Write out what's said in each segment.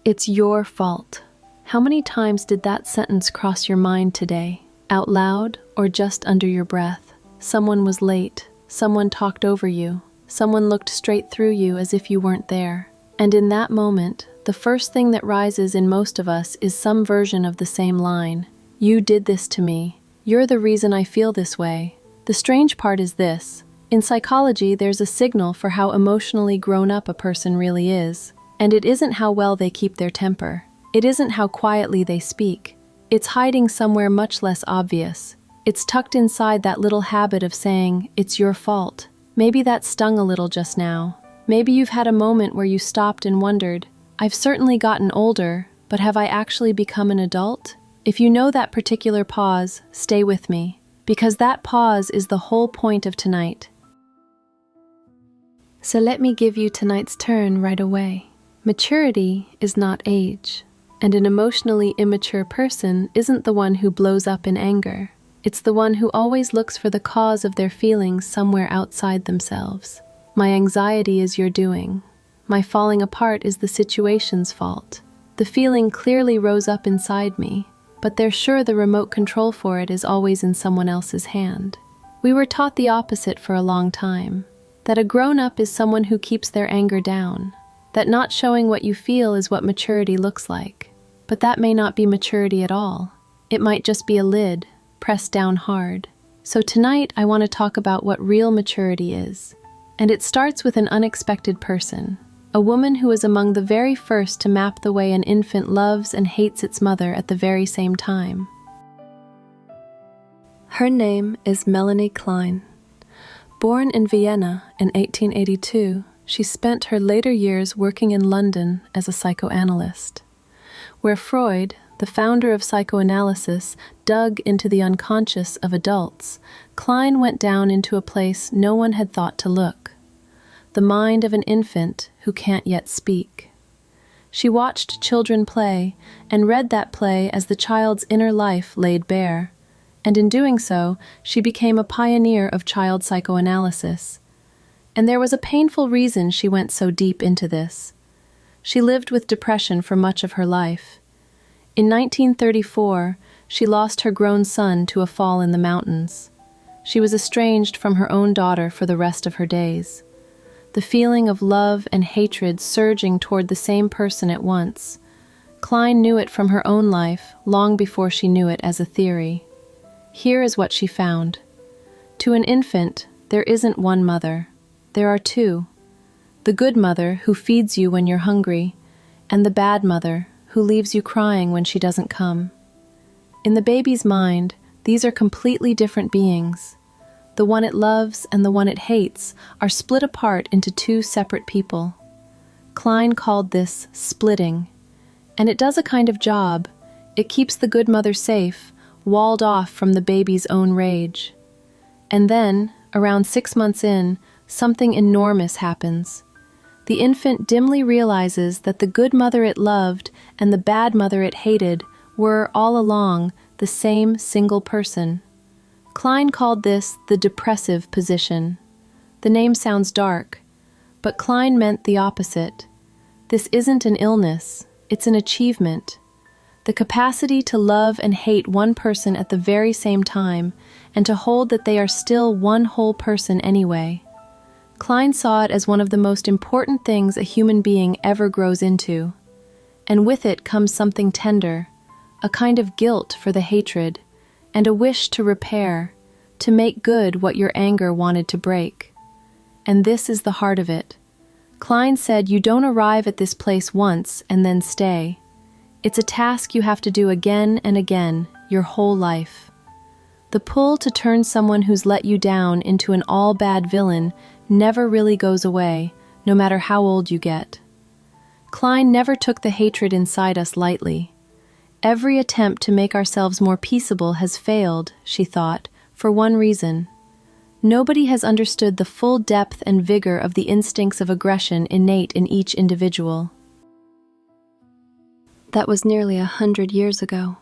It's your fault. How many times did that sentence cross your mind today? Out loud or just under your breath? Someone was late. Someone talked over you. Someone looked straight through you as if you weren't there. And in that moment, the first thing that rises in most of us is some version of the same line. You did this to me. You're the reason I feel this way. The strange part is this. In psychology, there's a signal for how emotionally grown up a person really is. And it isn't how well they keep their temper. It isn't how quietly they speak. It's hiding somewhere much less obvious. It's tucked inside that little habit of saying, it's your fault. Maybe that stung a little just now. Maybe you've had a moment where you stopped and wondered, I've certainly gotten older, but have I actually become an adult? If you know that particular pause, stay with me, because that pause is the whole point of tonight. So let me give you tonight's turn right away. Maturity is not age, and an emotionally immature person isn't the one who blows up in anger. It's the one who always looks for the cause of their feelings somewhere outside themselves. My anxiety is your doing. My falling apart is the situation's fault. The feeling clearly rose up inside me, but they're sure the remote control for it is always in someone else's hand. We were taught the opposite for a long time, that a grown-up is someone who keeps their anger down, that not showing what you feel is what maturity looks like. But that may not be maturity at all. It might just be a lid, pressed down hard. So tonight I want to talk about what real maturity is. And it starts with an unexpected person, a woman who is among the very first to map the way an infant loves and hates its mother at the very same time. Her name is Melanie Klein. Born in Vienna in 1882, she spent her later years working in London as a psychoanalyst. Where Freud, the founder of psychoanalysis, dug into the unconscious of adults, Klein went down into a place no one had thought to look: the mind of an infant who can't yet speak. She watched children play and read that play as the child's inner life laid bare, and in doing so, she became a pioneer of child psychoanalysis. And there was a painful reason she went so deep into this. She lived with depression for much of her life. In 1934, she lost her grown son to a fall in the mountains. She was estranged from her own daughter for the rest of her days. The feeling of love and hatred surging toward the same person at once. Klein knew it from her own life long before she knew it as a theory. Here is what she found. To an infant, there isn't one mother. There are two. The good mother who feeds you when you're hungry, and the bad mother who leaves you crying when she doesn't come. In the baby's mind, these are completely different beings. The one it loves and the one it hates are split apart into two separate people. Klein called this splitting, and it does a kind of job. It keeps the good mother safe, walled off from the baby's own rage. And then, around 6 months in, something enormous happens. The infant dimly realizes that the good mother it loved and the bad mother it hated were, all along, the same single person. Klein called this the depressive position. The name sounds dark, but Klein meant the opposite. This isn't an illness, it's an achievement. The capacity to love and hate one person at the very same time, and to hold that they are still one whole person anyway. Klein saw it as one of the most important things a human being ever grows into. And with it comes something tender, a kind of guilt for the hatred, and a wish to repair, to make good what your anger wanted to break. And this is the heart of it. Klein said you don't arrive at this place once and then stay. It's a task you have to do again and again, your whole life. The pull to turn someone who's let you down into an all-bad villain never really goes away, no matter how old you get. Klein never took the hatred inside us lightly. Every attempt to make ourselves more peaceable has failed, she thought, for one reason. Nobody has understood the full depth and vigor of the instincts of aggression innate in each individual. That was nearly 100 years ago.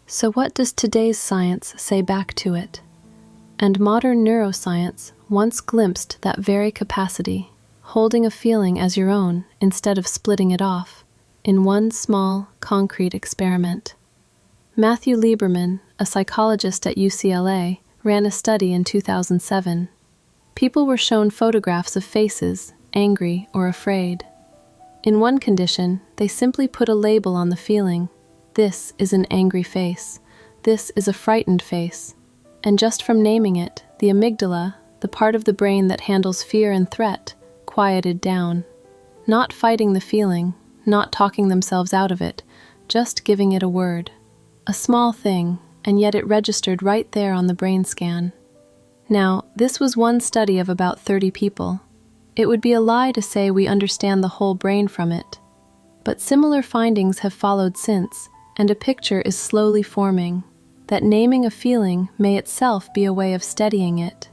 So what does today's science say back to it? And modern neuroscience once glimpsed that very capacity, holding a feeling as your own instead of splitting it off. in one small, concrete experiment. Matthew Lieberman, a psychologist at UCLA, ran a study in 2007. People were shown photographs of faces, angry or afraid. In one condition, they simply put a label on the feeling. This is an angry face. This is a frightened face. And just from naming it, the amygdala, the part of the brain that handles fear and threat, quieted down. Not fighting the feeling, not talking themselves out of it, just giving it a word. A small thing, and yet it registered right there on the brain scan. Now, this was one study of about 30 people. It would be a lie to say we understand the whole brain from it. But similar findings have followed since, and a picture is slowly forming, that naming a feeling may itself be a way of steadying it.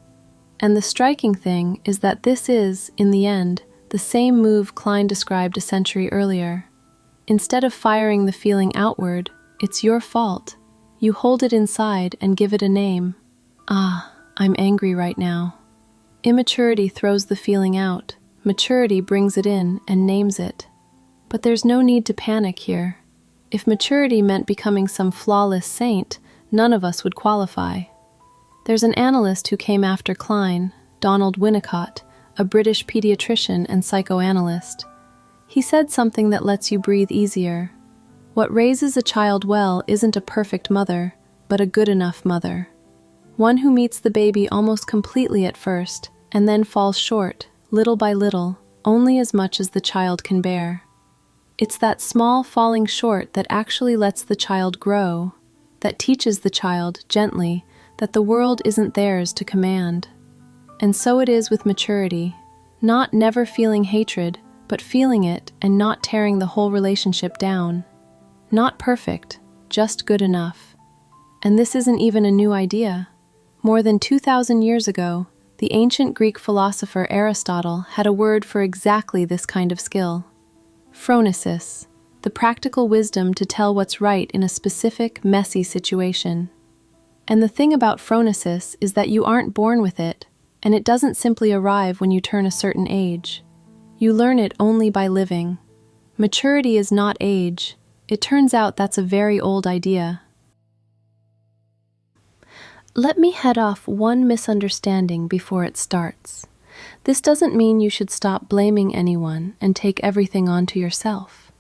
And the striking thing is that this is, in the end, the same move Klein described a century earlier. Instead of firing the feeling outward, it's your fault. You hold it inside and give it a name. Ah, I'm angry right now. Immaturity throws the feeling out. Maturity brings it in and names it. But there's no need to panic here. If maturity meant becoming some flawless saint, none of us would qualify. There's an analyst who came after Klein, Donald Winnicott, a British pediatrician and psychoanalyst. He said something that lets you breathe easier. What raises a child well isn't a perfect mother, but a good enough mother. One who meets the baby almost completely at first, and then falls short, little by little, only as much as the child can bear. It's that small falling short that actually lets the child grow, that teaches the child, gently, that the world isn't theirs to command. And so it is with maturity, not never feeling hatred, but feeling it and not tearing the whole relationship down. Not perfect, just good enough. And this isn't even a new idea. More than 2,000 years ago, the ancient Greek philosopher Aristotle had a word for exactly this kind of skill. Phronesis, the practical wisdom to tell what's right in a specific, messy situation. And the thing about phronesis is that you aren't born with it, and it doesn't simply arrive when you turn a certain age. You learn it only by living. Maturity is not age. It turns out that's a very old idea. Let me head off one misunderstanding before it starts. This doesn't mean you should stop blaming anyone and take everything onto yourself.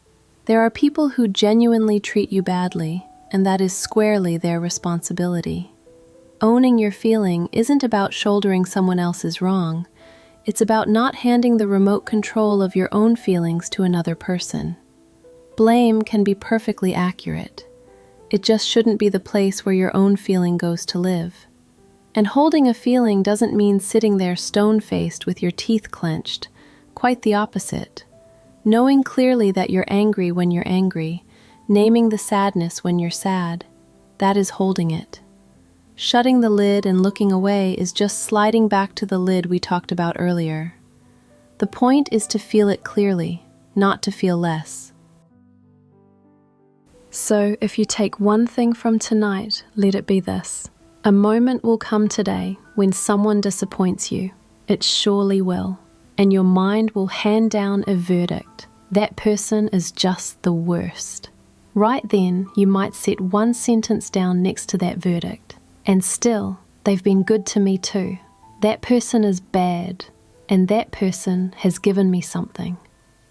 There are people who genuinely treat you badly, and that is squarely their responsibility. Owning your feeling isn't about shouldering someone else's wrong. It's about not handing the remote control of your own feelings to another person. Blame can be perfectly accurate. It just shouldn't be the place where your own feeling goes to live. And holding a feeling doesn't mean sitting there stone-faced with your teeth clenched. Quite the opposite. Knowing clearly that you're angry when you're angry, naming the sadness when you're sad, that is holding it. Shutting the lid and looking away is just sliding back to the lid we talked about earlier. The point is to feel it clearly, not to feel less. So, if you take one thing from tonight, let it be this. A moment will come today when someone disappoints you. It surely will. And your mind will hand down a verdict. That person is just the worst. Right then, you might set one sentence down next to that verdict. And still, they've been good to me too. That person is bad. And that person has given me something.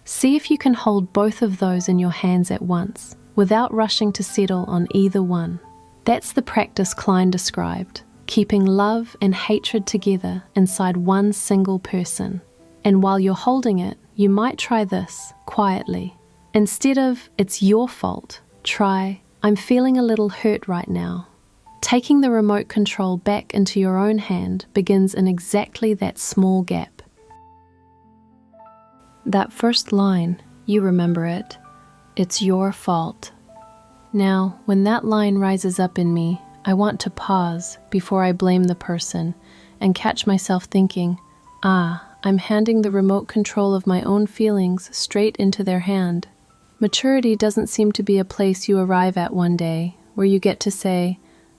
See if you can hold both of those in your hands at once, without rushing to settle on either one. That's the practice Klein described, keeping love and hatred together inside one single person. And while you're holding it, you might try this, quietly. Instead of, it's your fault, try, I'm feeling a little hurt right now. Taking the remote control back into your own hand begins in exactly that small gap. That first line, you remember it. It's your fault. Now, when that line rises up in me, I want to pause before I blame the person and catch myself thinking, I'm handing the remote control of my own feelings straight into their hand. Maturity doesn't seem to be a place you arrive at one day where you get to say,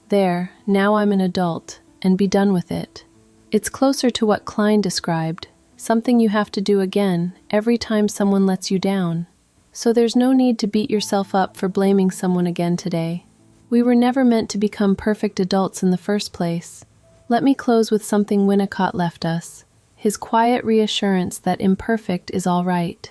there, now I'm an adult, and be done with it. It's closer to what Klein described, something you have to do again every time someone lets you down. So there's no need to beat yourself up for blaming someone again today. We were never meant to become perfect adults in the first place. Let me close with something Winnicott left us, his quiet reassurance that imperfect is all right.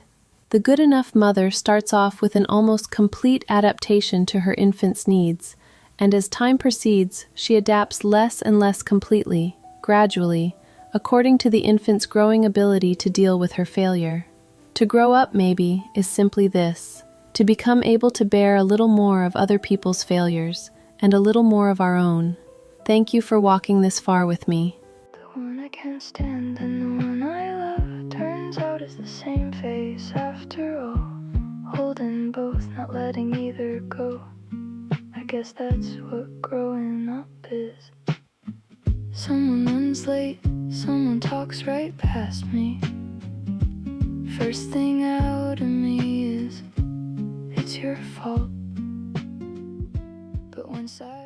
The good enough mother starts off with an almost complete adaptation to her infant's needs, and as time proceeds, she adapts less and less completely, gradually, according to the infant's growing ability to deal with her failure. To grow up, maybe, is simply this: to become able to bear a little more of other people's failures, and a little more of our own. Thank you for walking this far with me. The one I can't stand and the one I love turns out it's the same face after all. Holding both, not letting either go. I guess that's what growing up is. Someone runs late, someone talks right past me. First thing out of me is, it's your fault. But once I